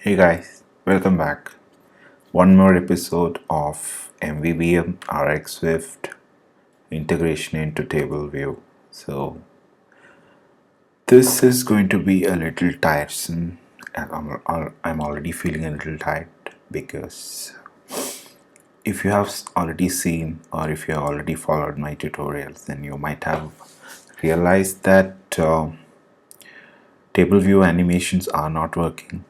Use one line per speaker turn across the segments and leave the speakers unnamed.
Hey guys, welcome back. One more episode of MVVM RxSwift integration into TableView. So this is going to be a little tiresome. And I'm already feeling a little tired because if you have already seen or if you have already followed my tutorials, then you might have realized that TableView animations are not working.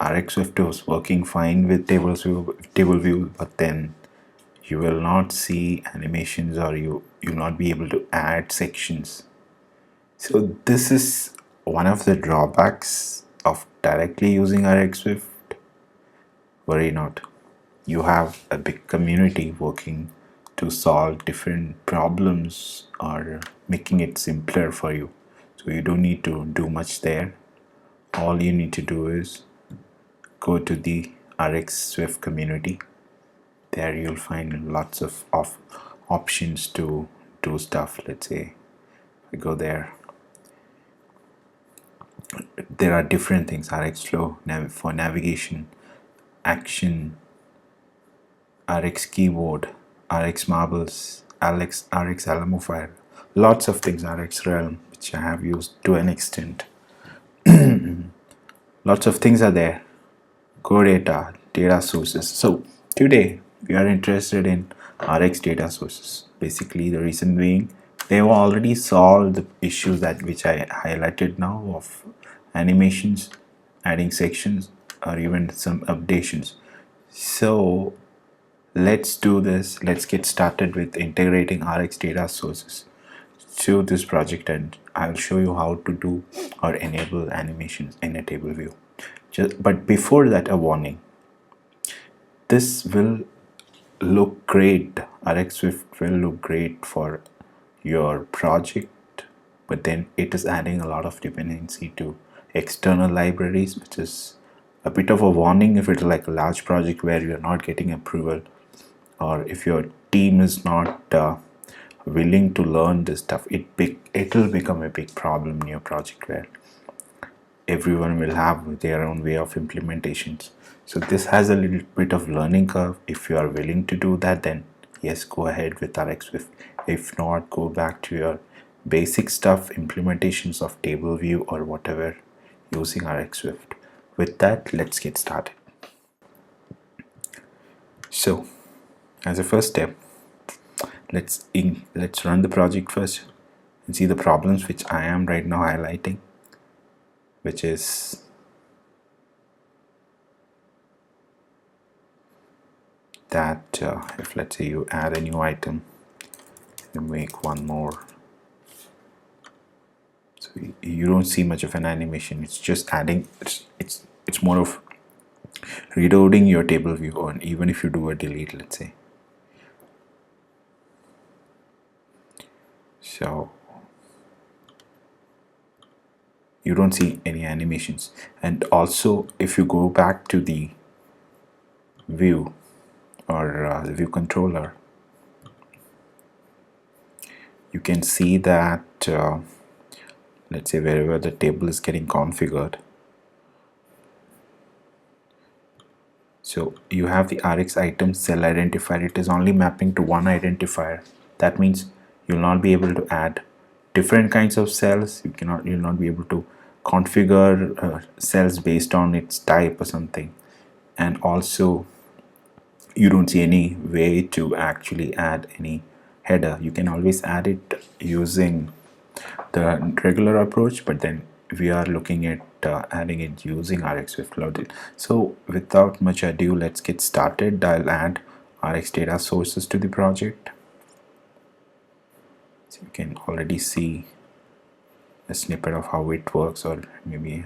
RxSwift was working fine with TableView, but then you will not see animations or you'll not be able to add sections. So this is one of the drawbacks of directly using RxSwift. Worry not. You have a big community working to solve different problems or making it simpler for you. So you don't need to do much there. All you need to do is go to the RxSwift community. There you'll find lots of options to do stuff. Let's say I go there. There are different things: RxFlow for navigation, action, Rx keyboard, Rx marbles, Rx Alamophile, lots of things. Rx Realm, which I have used to an extent. Lots of things are there. Core data sources. So today we are interested in RxDataSources. Basically, the reason being they've already solved the issues that which I highlighted now of animations, adding sections, or even some updations. So let's do this. Let's get started with integrating RxDataSources to this project, and I'll show you how to do or enable animations in a table view. But before that, a warning. This will look great. RxSwift will look great for your project, but then it is adding a lot of dependency to external libraries, which is a bit of a warning if it's like a large project where you're not getting approval, or if your team is not willing to learn this stuff. It will become a big problem in your project where everyone will have their own way of implementations. So this has a little bit of learning curve. If you are willing to do that, then yes, go ahead with RxSwift. If not, go back to your basic stuff, implementations of TableView or whatever, using RxSwift. With that, let's get started. So as a first step, let's run the project first and see the problems which I am right now highlighting, which is that if let's say you add a new item, you make one more, so you don't see much of an animation. It's just adding. It's more of reloading your table view, or even if you do a delete, let's say. So you don't see any animations. And also, if you go back to the view or the view controller, you can see that let's say wherever the table is getting configured, so you have the Rx item cell identifier. It is only mapping to one identifier. That means you'll not be able to add different kinds of cells. You'll not be able to configure cells based on its type or something. And also, you don't see any way to actually add any header. You can always add it using the regular approach, but then we are looking at adding it using RxSwift loaded. So without much ado, let's get started. I'll add RxDataSources to the project. So you can already see a snippet of how it works, or maybe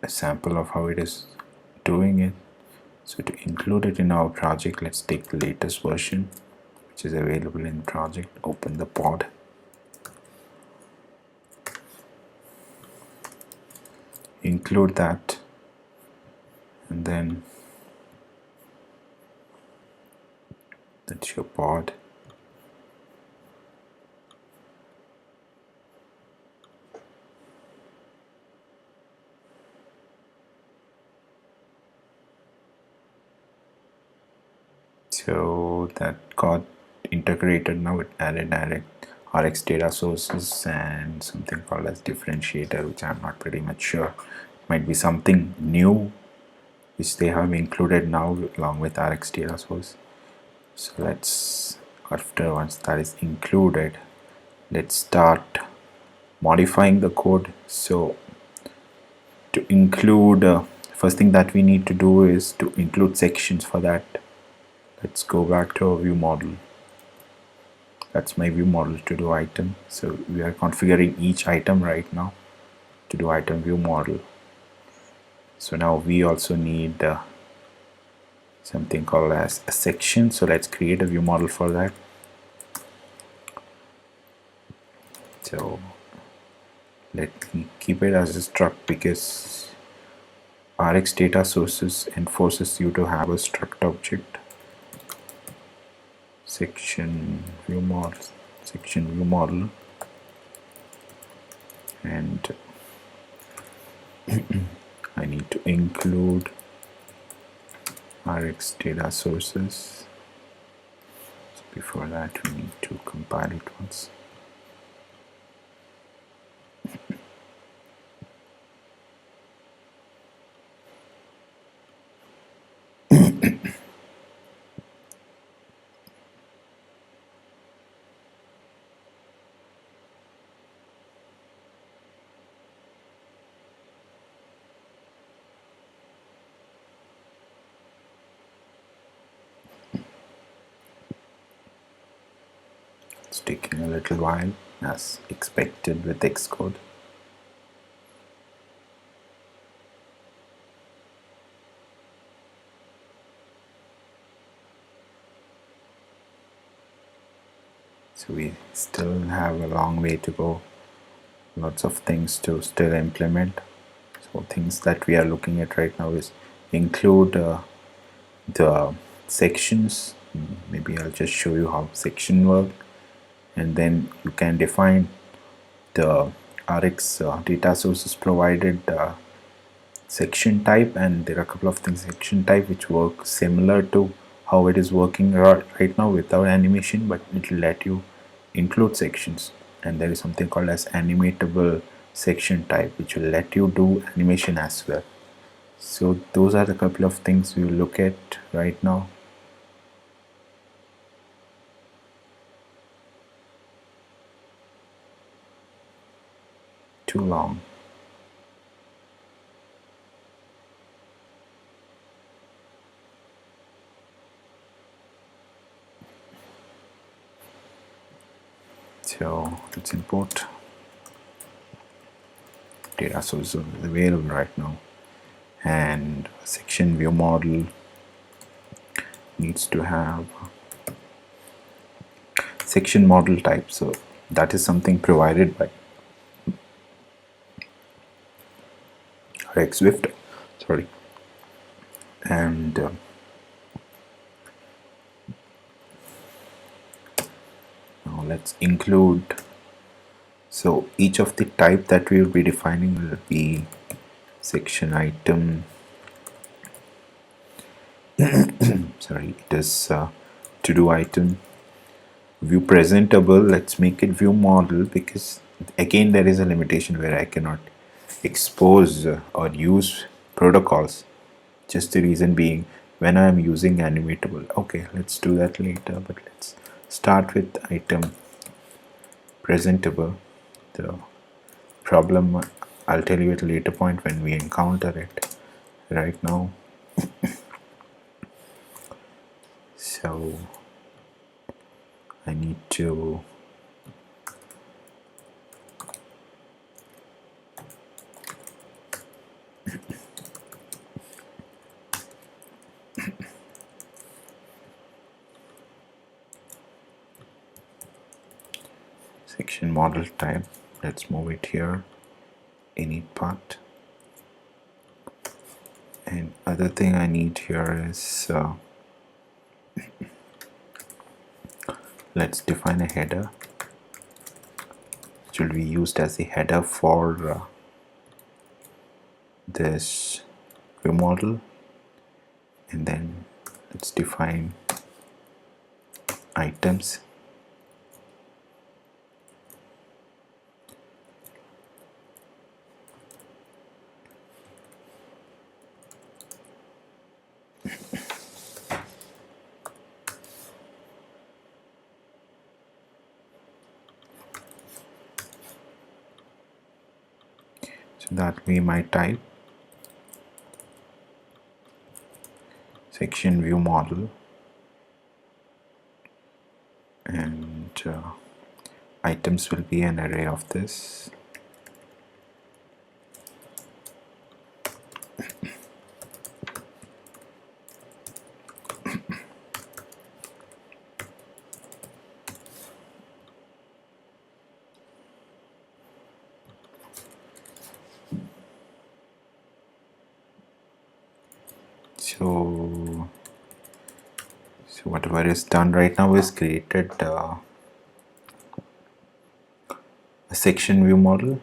a sample of how it is doing it. So to include it in our project, let's take the latest version which is available in project. Open the pod, include that, and then that's your pod. So that got integrated now. It added direct Rx data sources and something called as differentiator, which I'm not pretty much sure. Might be something new which they have included now along with Rx data source. So let's, after once that is included, let's start modifying the code. So to include, first thing that we need to do is to include sections. For that, let's go back to our view model. That's my view model to do item. So we are configuring each item right now to do item view model. So now we also need something called as a section. So let's create a view model for that. So let me keep it as a struct because RxDataSources enforces you to have a struct object. Section view model, and I need to include RxDataSources. So before that, we need to compile it once. It's taking a little while, as expected with Xcode. So we still have a long way to go. Lots of things to still implement. So things that we are looking at right now is include the sections. Maybe I'll just show you how section work, and then you can define the Rx data sources provided section type, and there are a couple of things section type which work similar to how it is working right now without animation, but it will let you include sections. And there is something called as animatable section type which will let you do animation as well. So those are the couple of things we will look at right now. Too long. So let's import data source available right now, and section view model needs to have section model type. So that is something provided by RxSwift, sorry, and now let's include. So each of the type that we will be defining will be section item. Sorry, it is to do item view presentable. Let's make it view model because again there is a limitation where I cannot expose or use protocols. Just the reason being when I am using animatable. Okay, let's do that later, but let's start with item presentable. The problem I'll tell you at a later point when we encounter it. Right now, so I need to section model type. Let's move it here, init part. And other thing I need here is let's define a header which will be used as the header for this view model, and then let's define items, so that we might type section view model, and items will be an array of this. So whatever is done right now is created a section view model.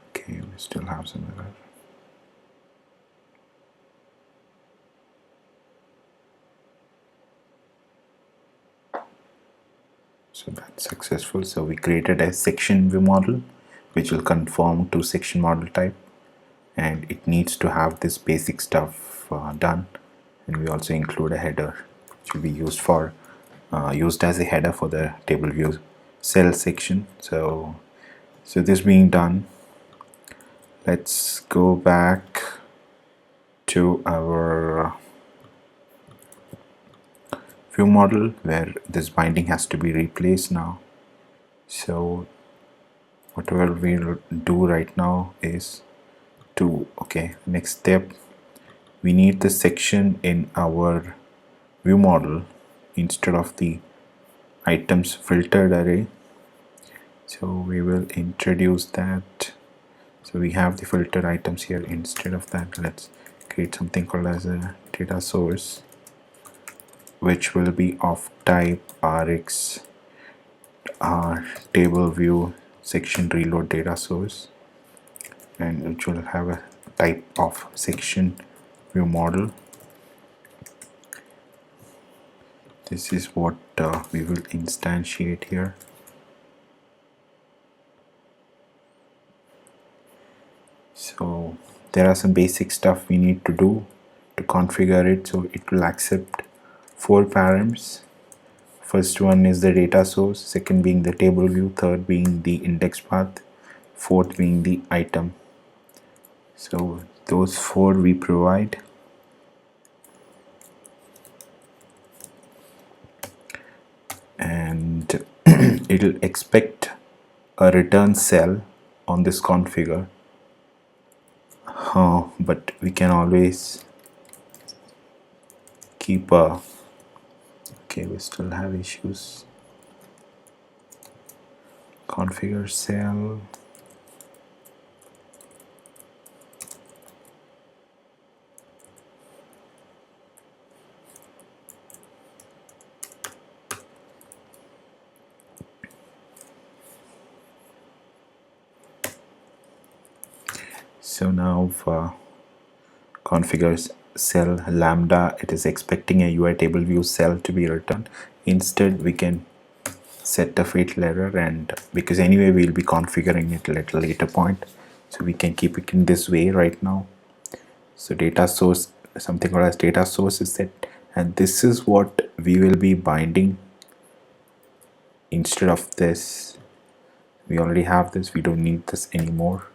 Okay, we still have some error. So that's successful. So we created a section view model which will conform to section model type, and it needs to have this basic stuff done. And we also include a header which will be used for used as a header for the table view cell section. So this being done, let's go back to our view model where this binding has to be replaced now. So whatever we'll do right now is to, next step, we need the section in our view model instead of the items filtered array. So we will introduce that. So we have the filtered items here. Instead of that, let's create something called as a data source, which will be of type Rx table view section reload data source, and which will have a type of section view model. This is what we will instantiate here. So there are some basic stuff we need to do to configure it. So it will accept 4 params. First one is the data source, second being the table view, third being the index path, fourth being the item. So those 4 we provide. And it will expect a return cell on this configure. But we can always keep a, we still have issues. Configure cell. So now for configure cell lambda, it is expecting a UI table view cell to be returned. Instead, we can set a fatal error, and because anyway we'll be configuring it at a later point, so we can keep it in this way right now. So data source, something called as data source is set, and this is what we will be binding instead of this. We already have this, we don't need this anymore.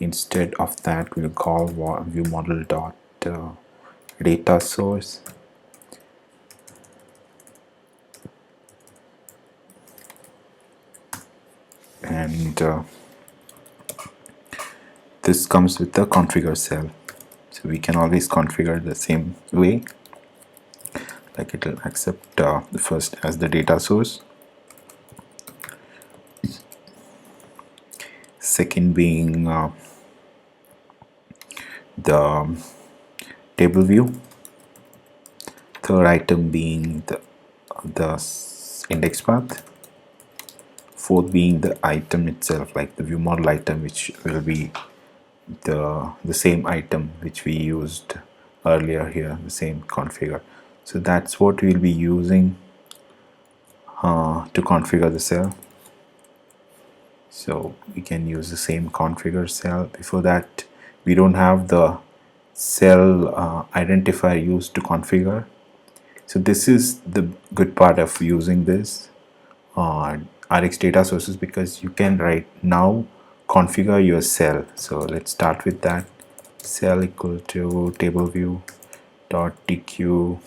Instead of that, we'll call view model dot data source, and this comes with the configure cell. So we can always configure the same way, like it will accept the first as the data source, second being the table view, third item being the index path, fourth being the item itself, like the view model item, which will be the same item which we used earlier here, the same configure. So that's what we'll be using to configure the cell. So we can use the same configure cell. Before that, we don't have the cell identifier used to configure. So this is the good part of using this RxDataSources, because you can right now configure your cell. So let's start with that. Cell equal to TableView dot tq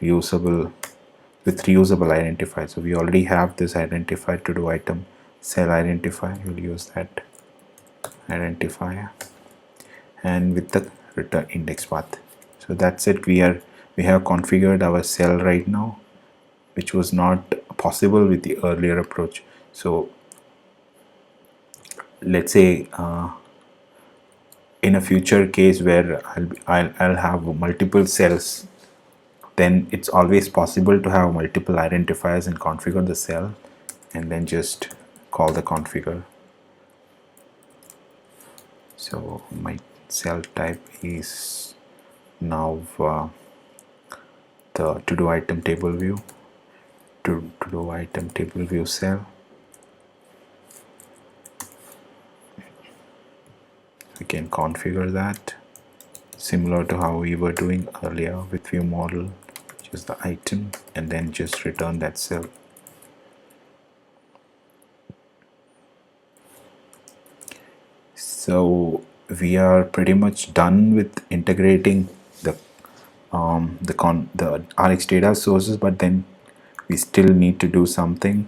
reusable with reusable identifier. So we already have this identifier to do item cell identifier. We'll use that identifier and with the return index path. So that's it. We have configured our cell right now, which was not possible with the earlier approach. So let's say in a future case where I'll have multiple cells, then it's always possible to have multiple identifiers and configure the cell and then just call the configure. So my cell type is now the to do item table view, to do item table view cell. We can configure that similar to how we were doing earlier with view model, just the item and then just return that cell. So we are pretty much done with integrating the RxDataSources, but then we still need to do something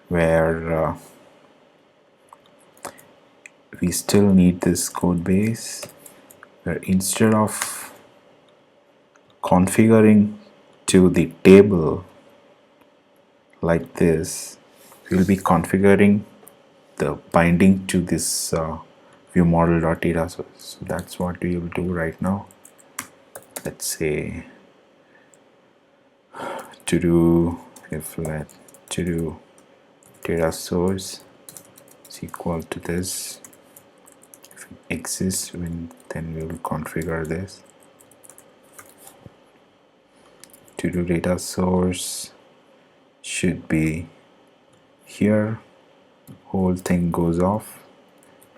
where we still need this code base, where instead of configuring to the table like this, we'll be configuring the binding to this view model.dataSource. So that's what we will do right now. Let's say to do data source is equal to this. If it exists, then we will configure this. To do data source should be here. Whole thing goes off.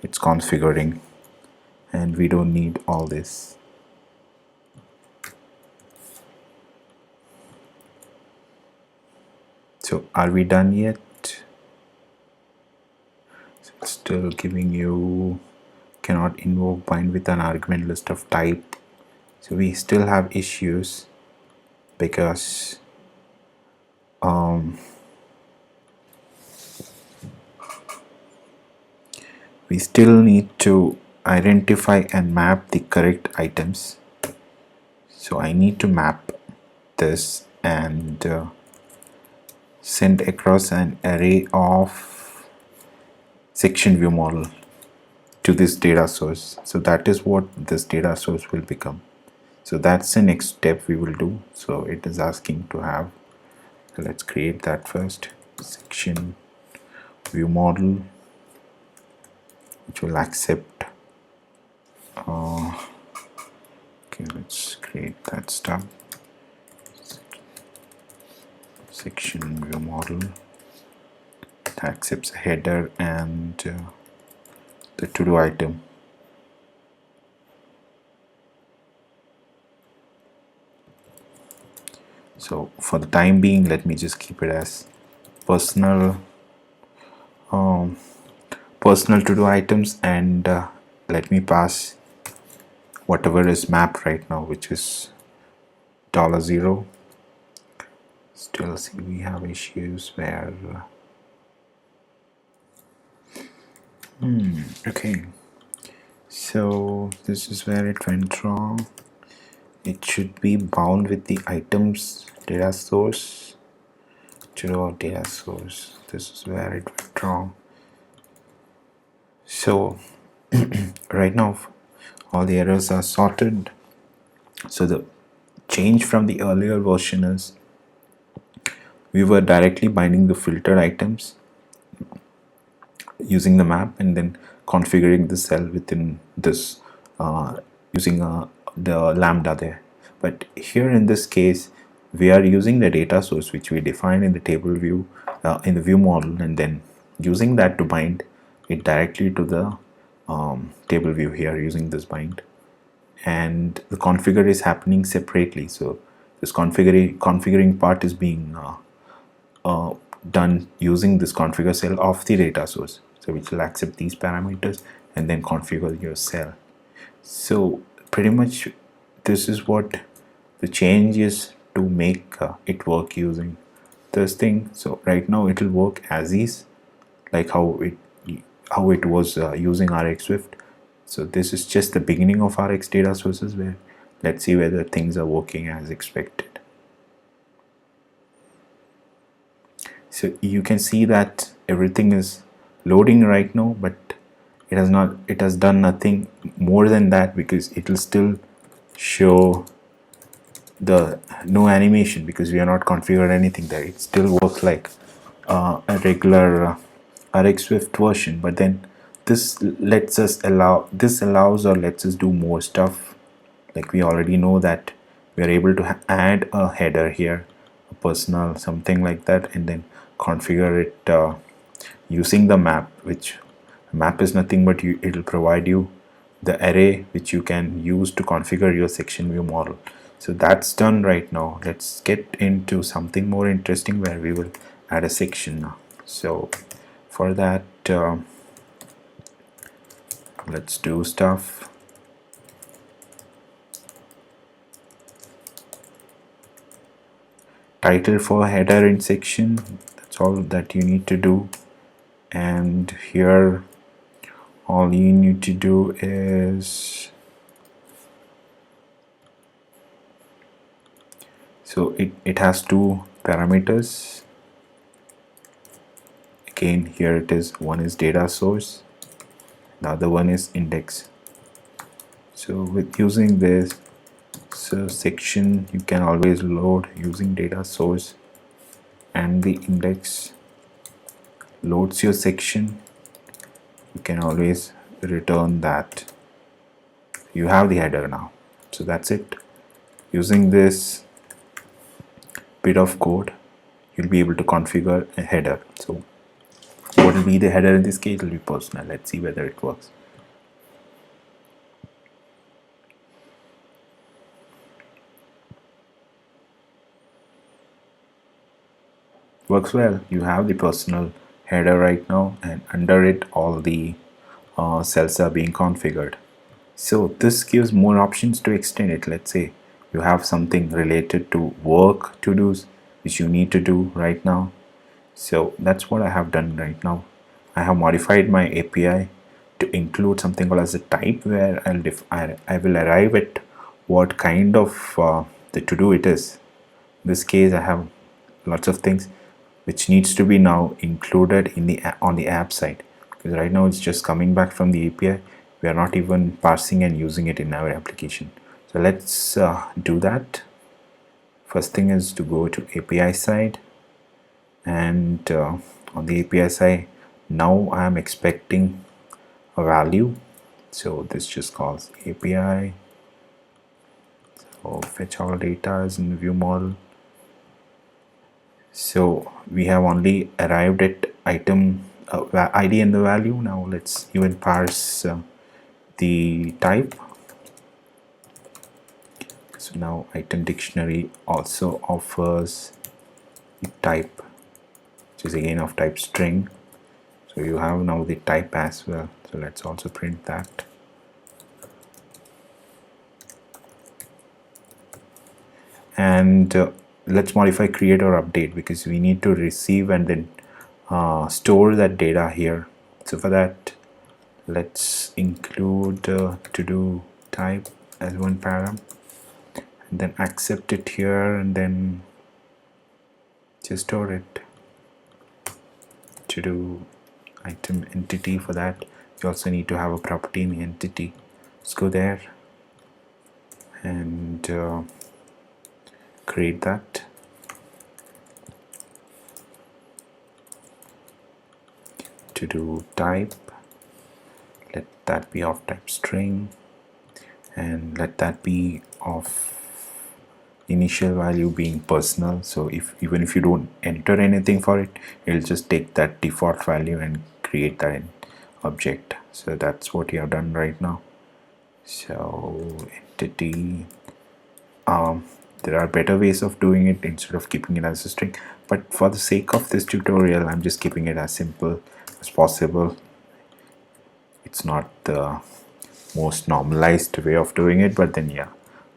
It's configuring, and we don't need all this. So are we done yet? So it's still giving you cannot invoke bind with an argument list of type. So we still have issues because we still need to identify and map the correct items. So I need to map this and send across an array of section view model to this data source. So that is what this data source will become. So that's the next step we will do. So it is asking to have, so let's create that first, section view model, which will accept okay, let's create that stub, section view model that accepts a header and the to do item. So for the time being, let me just keep it as personal to do items, and let me pass whatever is mapped right now, which is $0. Still see we have issues where okay, so this is where it went wrong. It should be bound with the items data source to do data source. This is where it went wrong. So right now all the errors are sorted. So the change from the earlier version is we were directly binding the filtered items using the map and then configuring the cell within this using the lambda there. But here in this case, we are using the data source which we defined in the table view, in the view model, and then using that to bind it directly to the table view here using this bind. And the configure is happening separately. So this configuring part is being done using this configure cell of the data source, so which will accept these parameters and then configure your cell. So pretty much this is what the change is to make it work using this thing. So right now it will work as is, like how it was using RxSwift. So this is just the beginning of RxDataSources, where let's see whether things are working as expected. So you can see that everything is loading right now, but it has done nothing more than that, because it will still show the no animation because we are not configured anything there. It still works like a regular RxSwift version, but then this allows or lets us do more stuff. Like we already know that we are able to add a header here, a personal something like that, and then configure it using the map, which map is nothing but it will provide you the array which you can use to configure your section view model. So that's done right now. Let's get into something more interesting where we will add a section now. So for that, let's do stuff. Title for header in section, that's all that you need to do. And here all you need to do is, so it has two parameters. Again, here it is, one is data source, the other one is index. So with using this, so section you can always load using data source, and the index loads your section. You can always return that. You have the header now. So that's it. Using this bit of code, you'll be able to configure a header. So what will be the header in this case? It will be personal. Let's see whether it works. Works well. You have the personal header right now, and under it all the cells are being configured. So this gives more options to extend it. Let's say you have something related to work to do's which you need to do right now. So that's what I have done right now. I have modified my API to include something called as a type, where I will arrive at what kind of the to do it is. In this case, I have lots of things which needs to be now included in the on the app side, because right now it's just coming back from the API. We are not even parsing and using it in our application. So let's do that. First thing is to go to API side, and on the API side now I am expecting a value. So this just calls API. So fetch all data is in the view model. So we have only arrived at item ID and the value. Now let's even parse the type. So now item dictionary also offers the type, which is again of type string. So you have now the type as well. So let's also print that. And let's modify create or update, because we need to receive and then store that data here. So for that, let's include to do type as one param, and then accept it here, and then just store it. To do item entity, for that you also need to have a property in the entity. Let's go there and create that. To do type, let that be of type string, and let that be of initial value being personal. So if even if you don't enter anything for it, it'll just take that default value and create that object. So that's what you have done right now. So entity, there are better ways of doing it instead of keeping it as a string, but for the sake of this tutorial I'm just keeping it as simple as possible. It's not the most normalized way of doing it, but then yeah,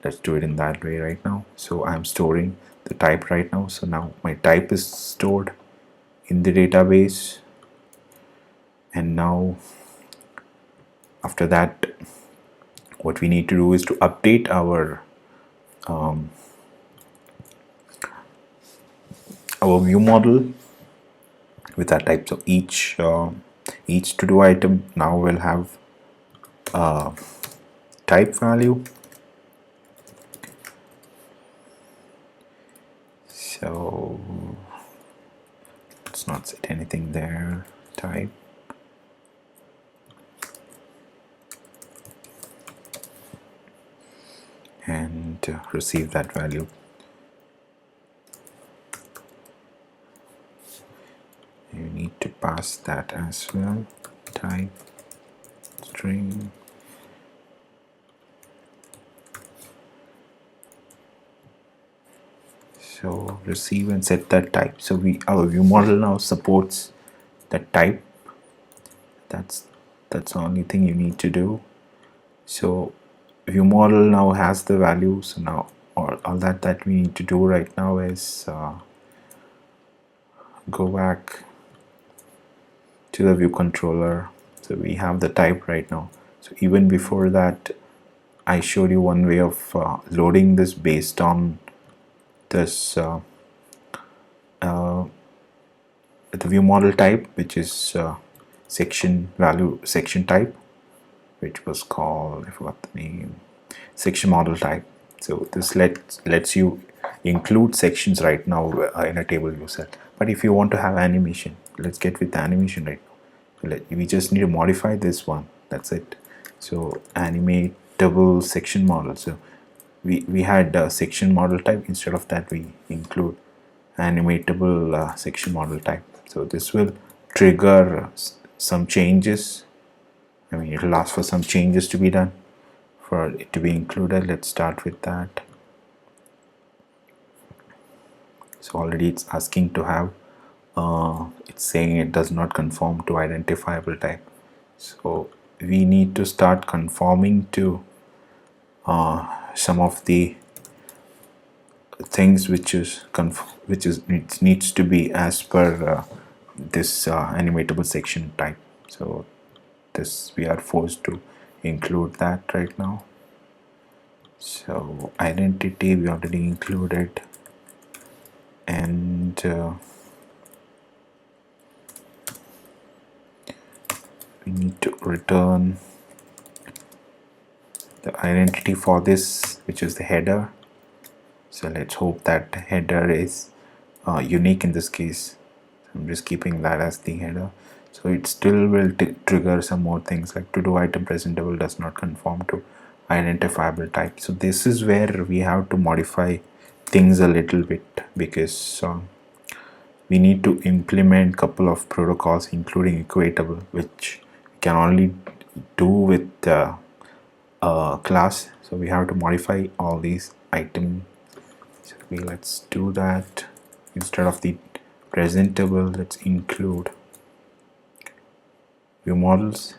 let's do it in that way right now. So I'm storing the type right now. So now my type is stored in the database, and now after that what we need to do is to update our view model with that type. So each to do item now will have a type value. So let's not set anything there. Type, and receive that value. You need to pass that as well. Type string. So receive and set that type. So our view model now supports that type. That's the only thing you need to do. So view model now has the value. So now all that we need to do right now is go back to the view controller. So we have the type right now. So even before that, I showed you one way of loading this based on this the view model type, which is section value section type, which was called, I forgot the name, section model type. So this lets you include sections right now in a table view cell. But if you want to have animation, let's get with the animation right now. We just need to modify this one. That's it. So animate double section model. So we had section model type. Instead of that, we include animatable section model type. So this will trigger some changes. I mean, it'll ask for some changes to be done for it to be included. Let's start with that. So already it's asking to have it's saying it does not conform to identifiable type. So we need to start conforming to some of the things which needs to be as per this animatable section type. So this we are forced to include that right now. So identity we already included, and we need to return the identity for this, which is the header. So let's hope that header is unique in this case. I'm just keeping that as the header. So it still will trigger some more things like to do item presentable does not conform to identifiable type. So this is where we have to modify things a little bit, because we need to implement couple of protocols including equatable, which we can only do with a class. So we have to modify all these items. So let's do that. Instead of the presentable, let's include view models,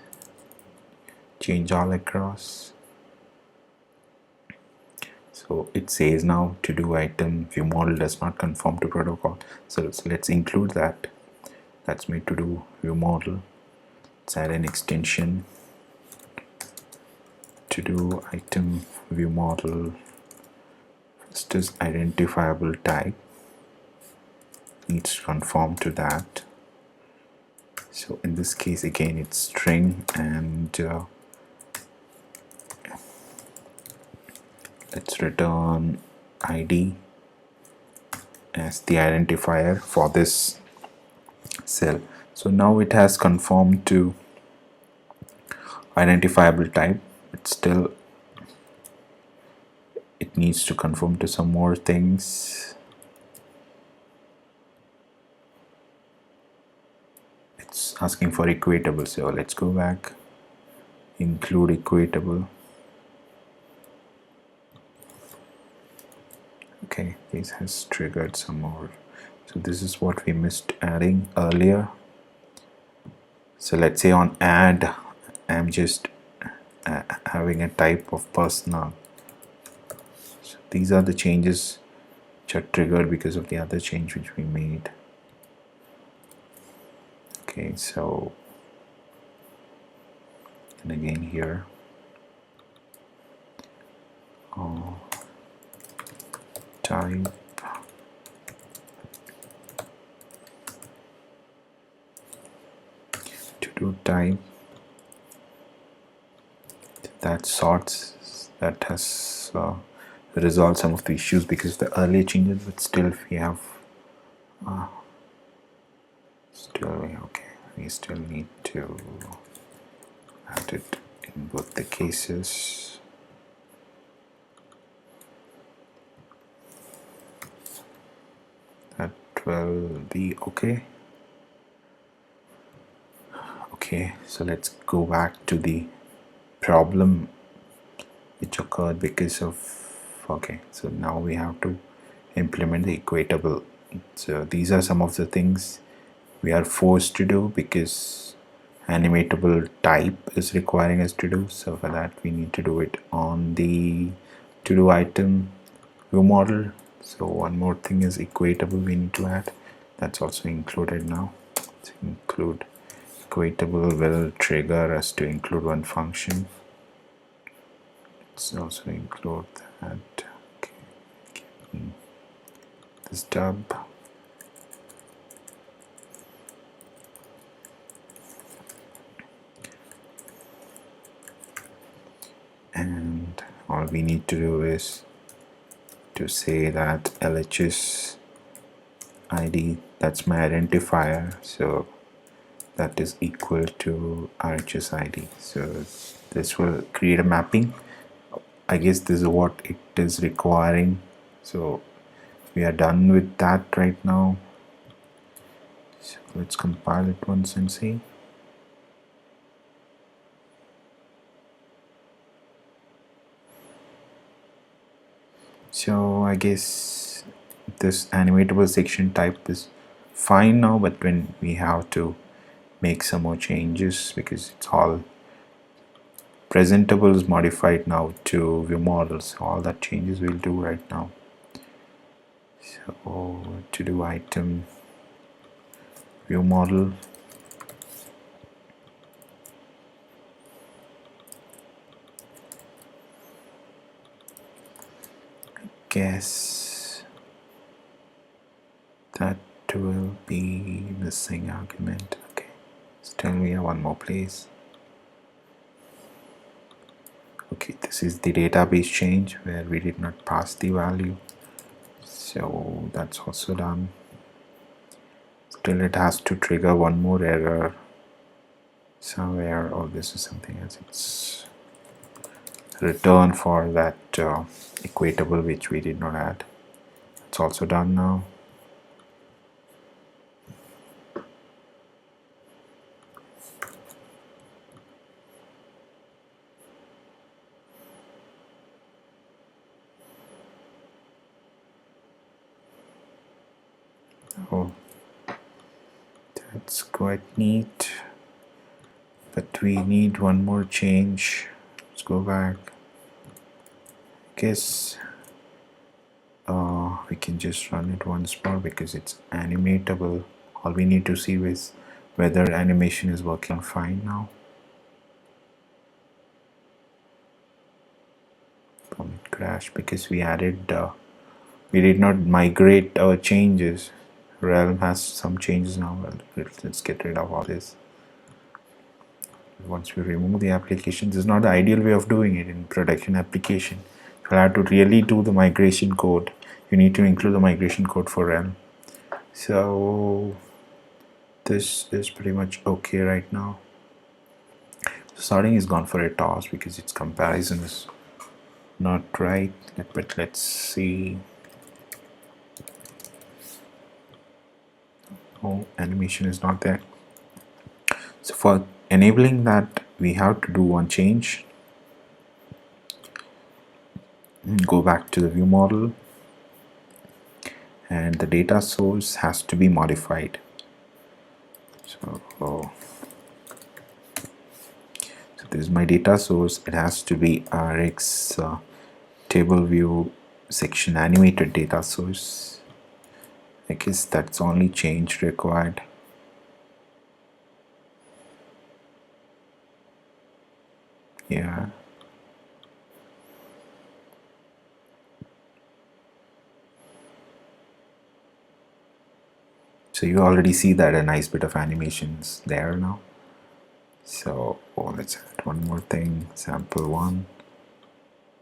change all across. So it says now to do item view model does not conform to protocol. So let's include that. That's made to do view model. Let's add an extension to do item view model. First is identifiable type, needs to conform to that. So in this case again it's string, and let's return ID as the identifier for this cell. So now it has conformed to identifiable type, but still it needs to conform to some more things. It's asking for equatable, so let's go back, include equatable. Okay, this has triggered some more. So this is what we missed adding earlier. So let's say on add, I'm just having a type of personal. So these are the changes which are triggered because of the other change which we made. Okay, so and again here, type to do type that sorts, that has resolved some of the issues because the earlier changes, but still if we have we still need to add it in both the cases. That will be okay. Okay, so let's go back to the problem which occurred because of, okay, so now we have to implement the equatable. So these are some of the things we are forced to do because animatable type is requiring us to do. So for that we need to do it on the to do item view model. So one more thing is equatable we need to add. That's also included now. Let's include equatable will trigger us to include one function. Let's also include that. Okay. This tab. And all we need to do is to say that LHS ID, that's my identifier, so that is equal to RHS ID. So this will create a mapping. I guess this is what it is requiring. So we are done with that right now. So let's compile it once and see. So I guess this animatable section type is fine now, but when we have to make some more changes because it's all presentable is modified now to view models, all that changes we'll do right now. So to do item view model, I guess that will be missing argument. Okay, still we have one more place. Okay, this is the database change where we did not pass the value, so that's also done. Still it has to trigger one more error somewhere. Oh, this is something else. It's return for that equatable which we did not add. It's also done now. Oh, that's quite neat, but we need one more change. Let's go back. I guess we can just run it once more because it's animatable. All we need to see is whether animation is working fine now. It crashed because we added we did not migrate our changes. Realm has some changes now. Well, let's get rid of all this. Once we remove the application, this is not the ideal way of doing it in production application. If you have to really do the migration code, you need to include the migration code for Realm. So this is pretty much okay right now. Starting is gone for a toss because its comparison is not right, but let's see. Oh, animation is not there. So for enabling that, we have to do one change. Go back to the view model, and the data source has to be modified. So this is my data source. It has to be Rx TableView section animated data source. I guess that's only change required. Yeah. So you already see that a nice bit of animations there now. So let's add one more thing, sample one.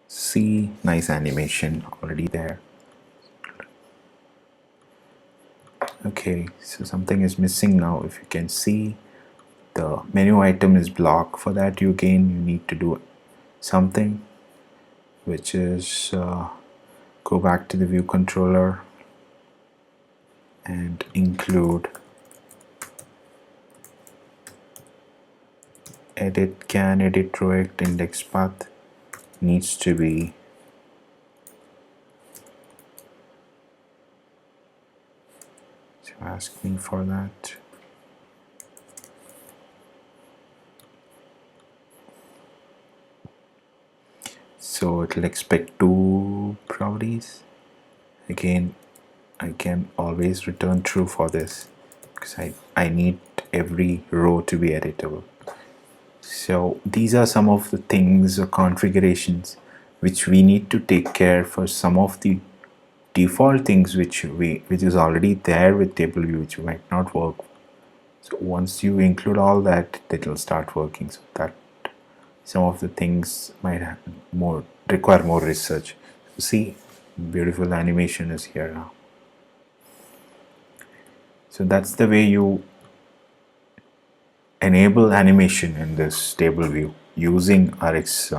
See, nice animation already there. Okay, so something is missing now. If you can see, the menu item is blocked. For that, you need to do something, which is go back to the view controller and include edit can edit direct index path needs to be ask me for that. So it will expect two properties. Again, I can always return true for this because I need every row to be editable. So these are some of the things or configurations which we need to take care for some of the default things which is already there with TableView, which might not work. So once you include all that, it will start working. So that some of the things might require more research. See, beautiful animation is here now. So that's the way you enable animation in this table view using Rx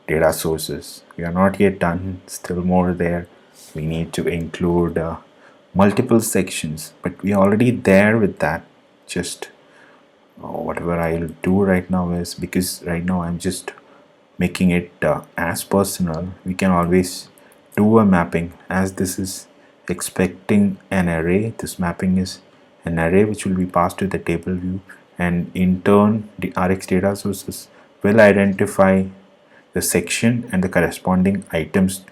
data sources. We are not yet done, still more there. We need to include multiple sections, but we are already there with that. Just whatever I'll do right now is, because right now I'm just making it as personal, we can always do a mapping. As this is expecting an array, this mapping is an array which will be passed to the table view, and in turn the Rx data sources will identify the section and the corresponding items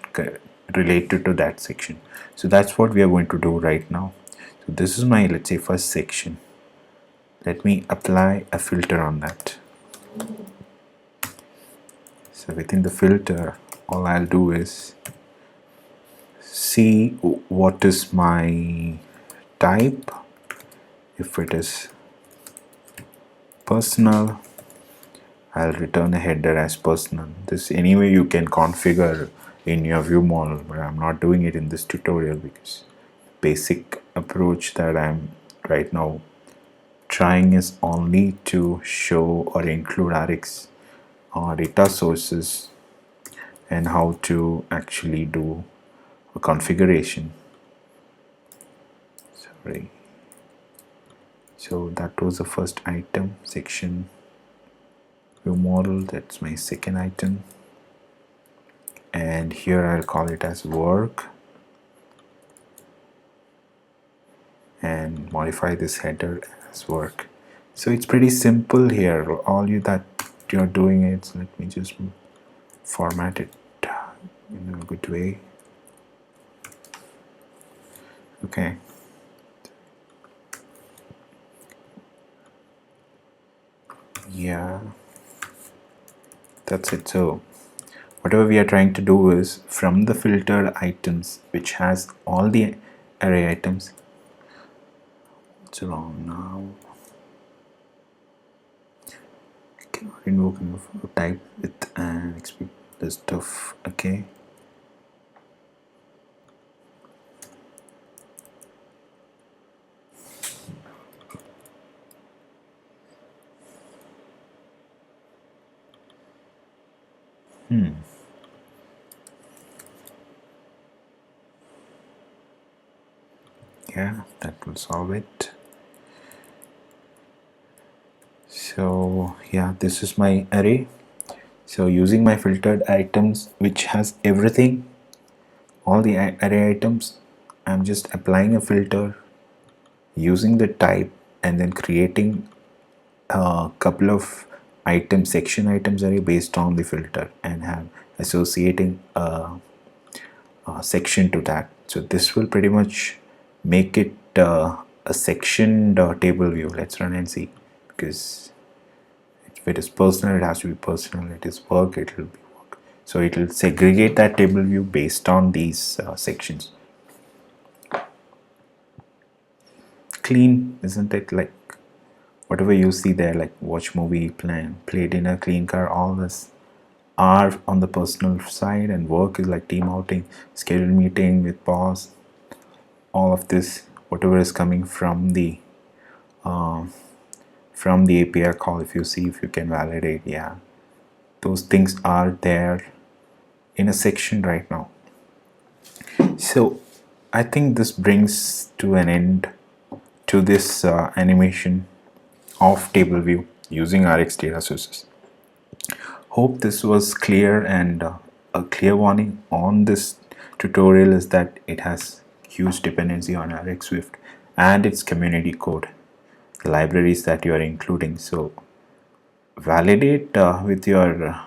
related to that section. So that's what we are going to do right now. So this is my, let's say, first section. Let me apply a filter on that. So within the filter, all I'll do is see what is my type. If it is personal, I'll return a header as personal. This anyway you can configure in your view model, but I'm not doing it in this tutorial because basic approach that I'm right now trying is only to show or include Rx data sources and how to actually do a configuration. Sorry. So that was the first item, section view model. That's my second item, and here I'll call it as work and modify this header as work. So it's pretty simple here. All that you're doing is, let me just format it in a good way. Okay. Yeah, that's it. So whatever we are trying to do is, from the filtered items which has all the array items, what's wrong now? I cannot invoke type with and expect the stuff. Okay. Yeah, that will solve it. So yeah, this is my array. So using my filtered items, which has everything, all the array items, I'm just applying a filter using the type and then creating a couple of items, section items array based on the filter, and have associating a section to that. So this will pretty much make it a sectioned table view. Let's run and see, because if it is personal, it has to be personal. It is work, it will be work. So it will segregate that table view based on these sections. Clean, isn't it? Like whatever you see there, like watch movie, play dinner, clean car, all this are on the personal side, and work is like team outing, scheduled meeting with boss. All of this, whatever is coming from the API call, if you see, if you can validate, yeah, those things are there in a section right now. So I think this brings to an end to this animation of table view using RxDataSources. Hope this was clear, and a clear warning on this tutorial is that it has huge dependency on RxSwift and its community code, the libraries that you are including. So validate with your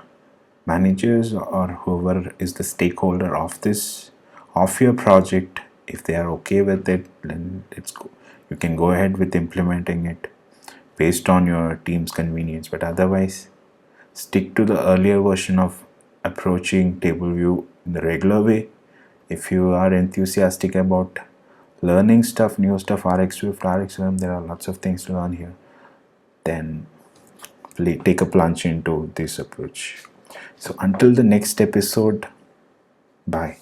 managers or whoever is the stakeholder of this, of your project. If they are okay with it, then you can go ahead with implementing it based on your team's convenience. But otherwise, stick to the earlier version of approaching table view in the regular way. If you are enthusiastic about learning stuff, new stuff, RxSwift, RxVM, there are lots of things to learn here, then take a plunge into this approach. So until the next episode, bye.